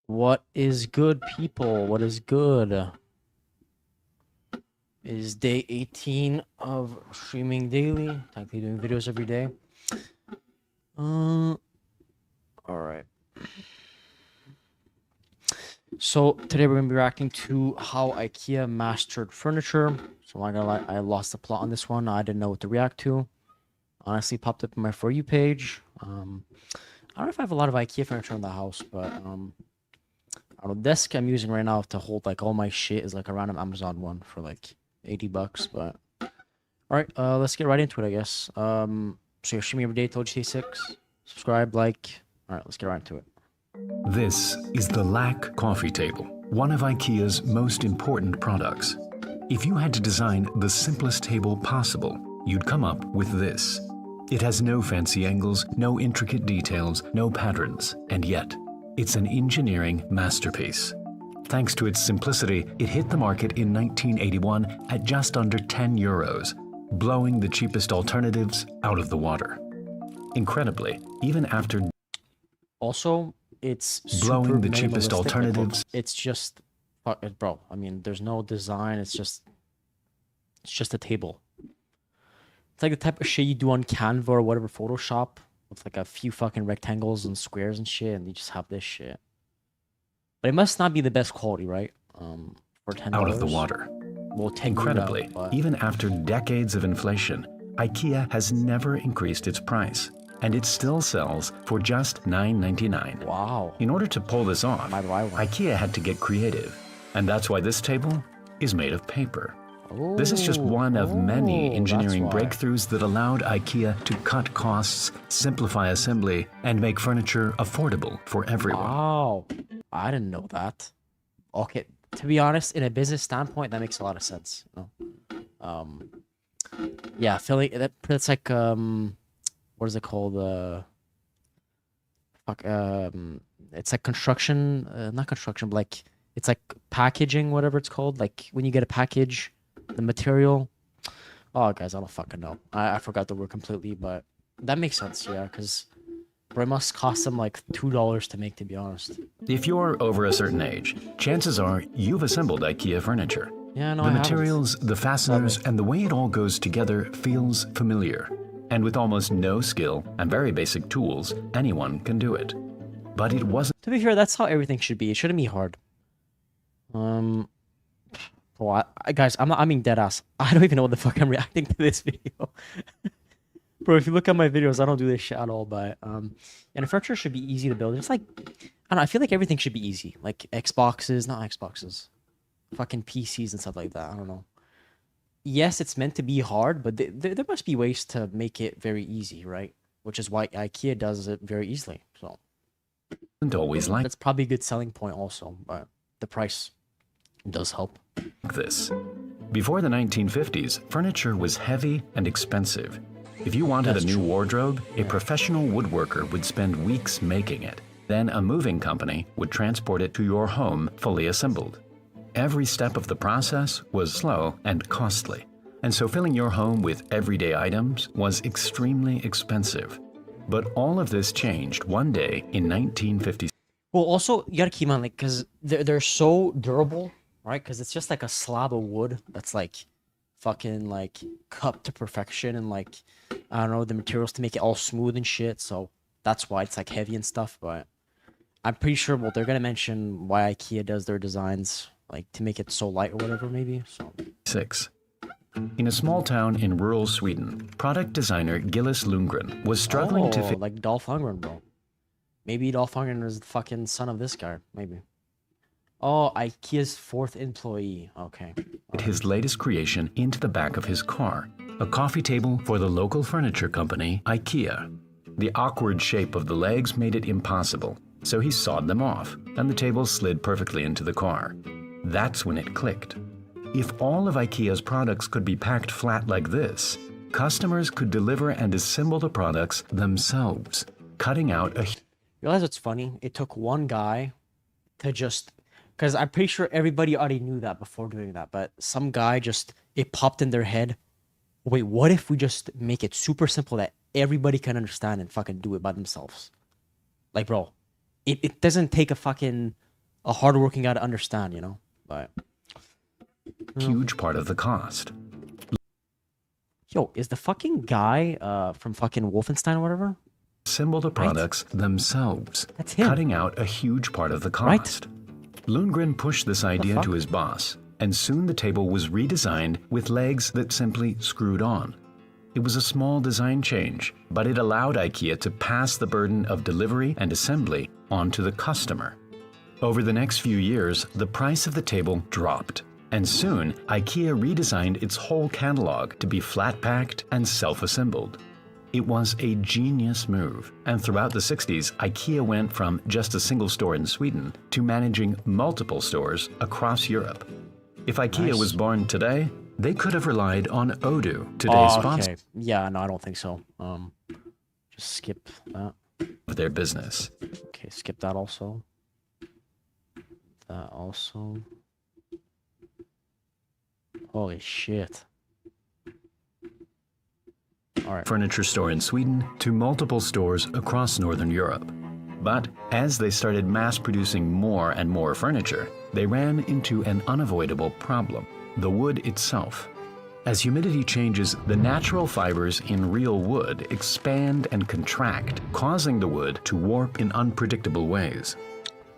What is good, people? What is good? It is day 18 of streaming daily, technically doing videos every day. All right. So today we're gonna be reacting to how IKEA mastered furniture. So I'm not gonna lie, I lost the plot on this one. I didn't know what to react to. Honestly, popped up in my For You page. I don't know if I have a lot of IKEA furniture in the house, but I don't know. Desk I'm using right now to hold like all my shit is like a random Amazon one for like $80, but all right, let's get right into it, I guess. So you're streaming every day till GT6. Subscribe, like. All right, let's get right into it. This is the Lack coffee table, one of IKEA's most important products. If you had to design the simplest table possible, you'd come up with this. It has no fancy angles, no intricate details, no patterns, and yet, it's an engineering masterpiece. Thanks to its simplicity, it hit the market in 1981 at just under 10 euros, blowing the cheapest alternatives out of the water. Incredibly, even after Also, it's super blowing the cheapest minimalistic. Like, bro, alternatives, it's just, fuck it, bro. I mean, there's no design. It's just a table. It's like the type of shit you do on Canva or whatever Photoshop with like a few fucking rectangles and squares and shit, and you just have this shit. But it must not be the best quality, right? For out of the $10. water. Well, 10 Incredibly, euro, but even after decades of inflation, IKEA has never increased its price, and it still sells for just $9.99. wow. In order to pull this off, Might buy one. IKEA had to get creative, and that's why this table is made of paper. This is just one of many engineering that's why. breakthroughs that allowed IKEA to cut costs, simplify assembly, and make furniture affordable for everyone. Wow. I didn't know that. Okay, to be honest, in a business standpoint, that makes a lot of sense. You know? Yeah, filling that's like what is it called? Fuck it's like construction, not construction, but like it's like packaging, whatever it's called. Like when you get a package, the material. Oh, guys, I don't fucking know. I forgot the word completely, but that makes sense, yeah, because it must cost them like $2 to make, to be honest. If you're over a certain age, chances are you've assembled IKEA furniture. Yeah, no, The I haven't. materials, the fasteners, and the way it all goes together feels familiar. And with almost no skill and very basic tools, anyone can do it. But it wasn't To be fair, that's how everything should be. It shouldn't be hard. Um, well, guys, I mean dead ass. I don't even know what the fuck I'm reacting to this video. Bro, if you look at my videos, I don't do this shit at all, but and the furniture should be easy to build. It's like, I don't know, I feel like everything should be easy. Like Xboxes, not Xboxes. Fucking PCs and stuff like that. I don't know. Yes, it's meant to be hard, but there must be ways to make it very easy, right? Which is why IKEA does it very easily. So always like that's probably a good selling point also, but the price does help. this. Before the 1950s, furniture was heavy and expensive. If you wanted That's a new true. wardrobe, a professional woodworker would spend weeks making it. Then a moving company would transport it to your home fully assembled. Every step of the process was slow and costly, and so filling your home with everyday items was extremely expensive. But all of this changed one day in 1956. Well, also you gotta keep in mind, like, because they're so durable, right? Because it's just like a slab of wood that's like fucking like cut to perfection, and like I don't know the materials to make it all smooth and shit. So that's why it's like heavy and stuff. But I'm pretty sure well they're gonna mention why IKEA does their designs like to make it so light or whatever maybe. So In a small town in rural Sweden, product designer Gillis Lundgren was struggling to fit like Dolph Lundgren, bro. Maybe Dolph Lundgren is the fucking son of this guy. Maybe. Oh, IKEA's fourth employee. Okay. his latest creation into the back of his car, a coffee table for the local furniture company IKEA. The awkward shape of the legs made it impossible, so he sawed them off, and the table slid perfectly into the car. That's when it clicked. If all of IKEA's products could be packed flat like this, customers could deliver and assemble the products themselves, cutting out a Realize what's funny? It took one guy to just, because I'm pretty sure everybody already knew that before doing that, but some guy just, it popped in their head. Wait, what if we just make it super simple that everybody can understand and fucking do it by themselves? Like, bro, it doesn't take a fucking a hardworking guy to understand, you know. But huge part of the cost. yo, is the fucking guy from fucking Wolfenstein or whatever? Assemble the products themselves, That's him. cutting out a huge part of the Right. cost. Lundgren pushed this idea to his boss, and soon the table was redesigned with legs that simply screwed on. It was a small design change, but it allowed IKEA to pass the burden of delivery and assembly onto the customer. Over the next few years, the price of the table dropped, and soon IKEA redesigned its whole catalog to be flat-packed and self-assembled. It was a genius move, and throughout the 60s, IKEA went from just a single store in Sweden to managing multiple stores across Europe. If IKEA was born today, they could have relied on Odoo, today's sponsor Yeah, no, I don't think so. Just skip that. of their business. Okay, skip that also. That also. Holy shit. All right. Furniture store in Sweden to multiple stores across Northern Europe. But as they started mass producing more and more furniture, they ran into an unavoidable problem: the wood itself. As humidity changes, the natural fibers in real wood expand and contract, causing the wood to warp in unpredictable ways.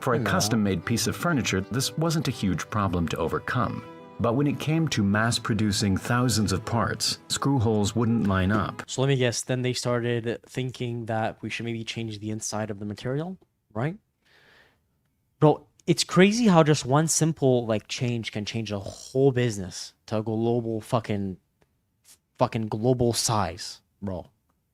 For a custom-made piece of furniture, this wasn't a huge problem to overcome. But when it came to mass-producing thousands of parts, screw holes wouldn't line up. So let me guess, then they started thinking that we should maybe change the inside of the material, right? Bro, it's crazy how just one simple like change can change a whole business to a global fucking global size, bro.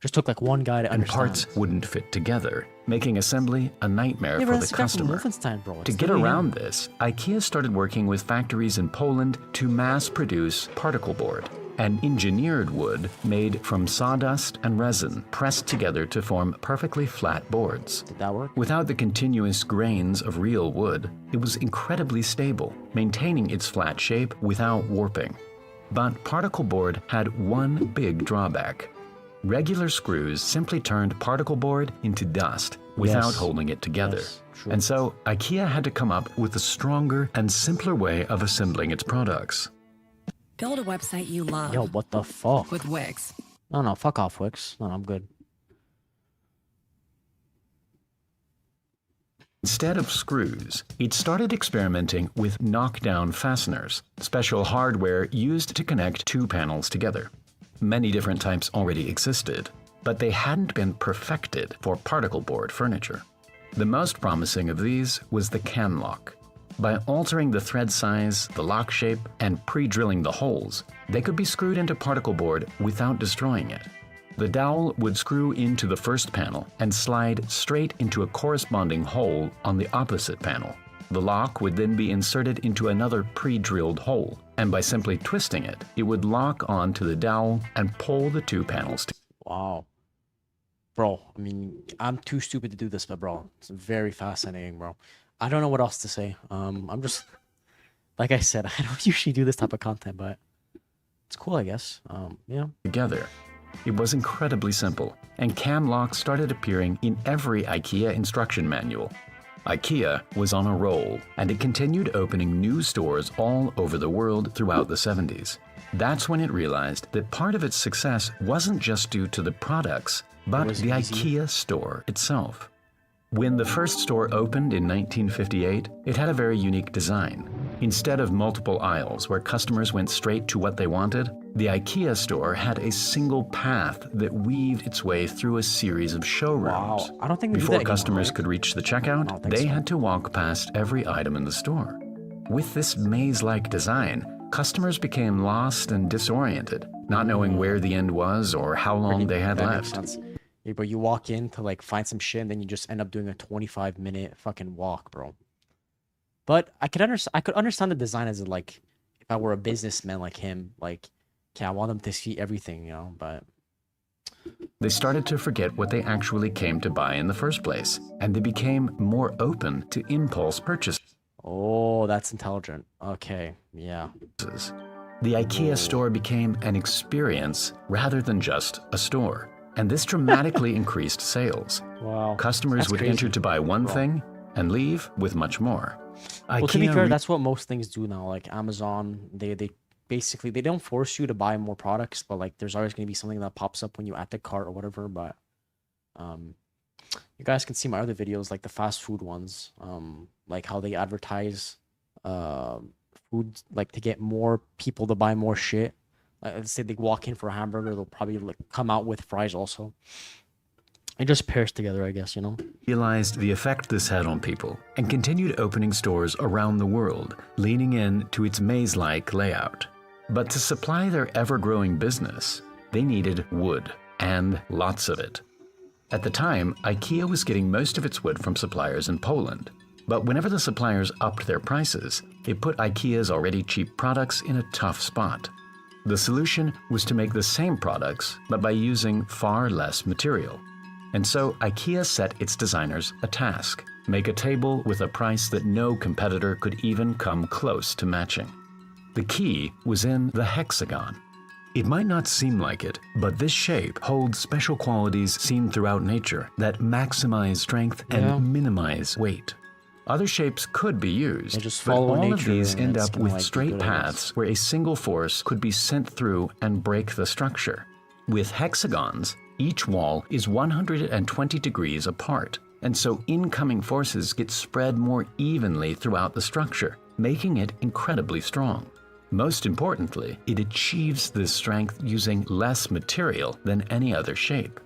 Just took like one guy to And understand. parts wouldn't fit together, making assembly a nightmare Yeah, for bro, the that's the guy from customer. Wolfenstein, bro. To It's get literally him. around this, IKEA started working with factories in Poland to mass produce particle board, an engineered wood made from sawdust and resin pressed together to form perfectly flat boards. Did that work? Without the continuous grains of real wood, it was incredibly stable, maintaining its flat shape without warping. But particle board had one big drawback. Regular screws simply turned particle board into dust without Yes. holding it together. Yes, true. And so IKEA had to come up with a stronger and simpler way of assembling its products. Build a website you love Yo, what the fuck? with Wix. No, fuck off, Wix. No, I'm good. Instead of screws, it started experimenting with knockdown fasteners, special hardware used to connect two panels together. Many different types already existed, but they hadn't been perfected for particle board furniture. The most promising of these was the CanLock. By altering the thread size, the lock shape, and pre-drilling the holes, they could be screwed into particle board without destroying it. The dowel would screw into the first panel and slide straight into a corresponding hole on the opposite panel. The lock would then be inserted into another pre-drilled hole, and by simply twisting it, it would lock onto the dowel and pull the two panels together. Wow. Bro, I mean, I'm too stupid to do this, but bro, it's very fascinating, bro. I don't know what else to say. I'm just, like I said, I don't usually do this type of content, but it's cool, I guess. Yeah. It was incredibly simple, and CanLock started appearing in every IKEA instruction manual. IKEA was on a roll, and it continued opening new stores all over the world throughout the 70s. That's when it realized that part of its success wasn't just due to the products, but was the easy. IKEA store itself. When the first store opened in 1958, it had a very unique design. Instead of multiple aisles where customers went straight to what they wanted, the IKEA store had a single path that weaved its way through a series of showrooms. Wow. I don't think they do Before that customers anymore, could reach the checkout, don't think they so. had to walk past every item in the store. With this maze-like design, customers became lost and disoriented, not knowing where the end was or how long they had That makes left. sense. Yeah, bro, you walk in to like find some shit, and then you just end up doing a 25-minute fucking walk, bro. But I could understand the design as like, if I were a businessman like him, like, okay, I want them to see everything, you know. But They started to forget what they actually came to buy in the first place, and they became more open to impulse purchases. oh, that's intelligent. Okay, yeah. The IKEA store became an experience rather than just a store, and this dramatically increased sales. Wow. Customers That's would crazy. enter to buy one thing, and leave with much more. Well, to be IKEA fair, that's what most things do now. Like Amazon, they basically they don't force you to buy more products, but like there's always going to be something that pops up when you add the cart or whatever. But you guys can see my other videos, like the fast food ones, like how they advertise food, like to get more people to buy more shit. Like, let's say they walk in for a hamburger, they'll probably like come out with fries also. It just pairs together, I guess, you know? realized the effect this had on people and continued opening stores around the world, leaning in to its maze-like layout. But to supply their ever-growing business, they needed wood, and lots of it. At the time, IKEA was getting most of its wood from suppliers in Poland. But whenever the suppliers upped their prices, it put IKEA's already cheap products in a tough spot. The solution was to make the same products, but by using far less material. And so IKEA set its designers a task: make a table with a price that no competitor could even come close to matching. The key was in the hexagon. It might not seem like it, but this shape holds special qualities seen throughout nature that maximize strength and Yeah. minimize weight. Other shapes could be used, They just but follow all of nature these and end it's up gonna, with like, be straight good, I guess. paths where a single force could be sent through and break the structure. With hexagons, each wall is 120 degrees apart, and so incoming forces get spread more evenly throughout the structure, making it incredibly strong. Most importantly, it achieves this strength using less material than any other shape.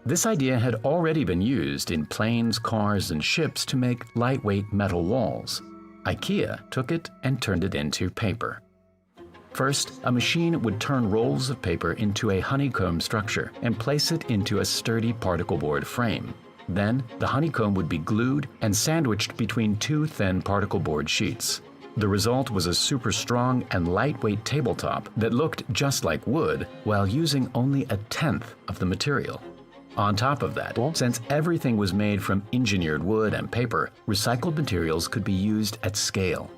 This idea had already been used in planes, cars, and ships to make lightweight metal walls. IKEA took it and turned it into paper. First, a machine would turn rolls of paper into a honeycomb structure and place it into a sturdy particle board frame. Then, the honeycomb would be glued and sandwiched between two thin particle board sheets. The result was a super strong and lightweight tabletop that looked just like wood while using only a tenth of the material. On top of that, Cool. since everything was made from engineered wood and paper, recycled materials could be used at scale.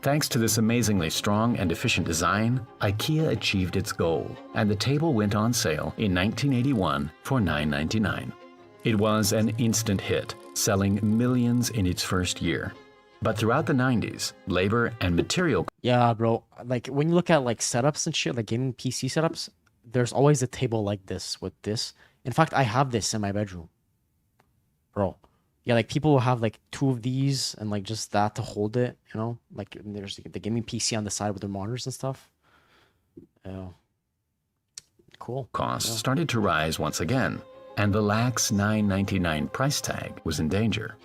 Thanks to this amazingly strong and efficient design, IKEA achieved its goal, and the table went on sale in 1981 for $9.99. It was an instant hit, selling millions in its first year. But throughout the 90s, labor and material Yeah, bro. Like when you look at like setups and shit, like gaming PC setups, there's always a table like this with this. In fact, I have this in my bedroom. Bro. Yeah, like people will have like two of these and like just that to hold it, you know? Like there's the gaming PC on the side with their monitors and stuff. Yeah. Cool. costs Yeah. started to rise once again, and the lax $9.99 price tag was in danger.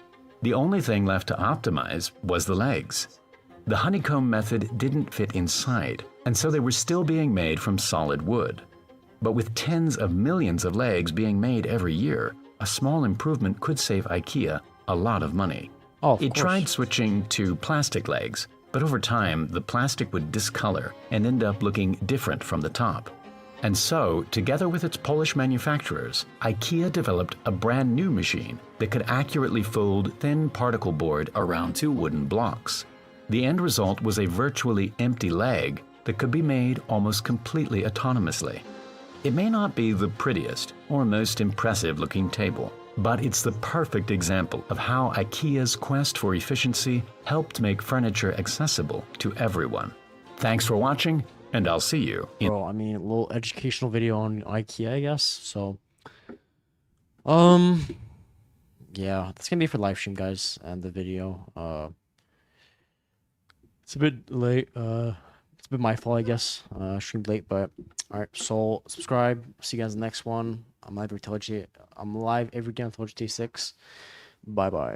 The only thing left to optimize was the legs. The honeycomb method didn't fit inside, and so they were still being made from solid wood. But with tens of millions of legs being made every year, a small improvement could save IKEA a lot of money. Oh, of It course. tried switching to plastic legs, but over time the plastic would discolor and end up looking different from the top. And so, together with its Polish manufacturers, IKEA developed a brand new machine that could accurately fold thin particle board around two wooden blocks. The end result was a virtually empty leg that could be made almost completely autonomously. It may not be the prettiest or most impressive looking table, but it's the perfect example of how IKEA's quest for efficiency helped make furniture accessible to everyone. Thanks for watching, and I'll see you in Bro, I mean, a little educational video on IKEA, I guess. So, yeah, that's gonna be for live stream, guys, and the video. It's a bit late. It's a bit my fault, I guess. Streamed late, but all right. So subscribe. See you guys in the next one. I'm live every day on Intelligent 6. Bye bye.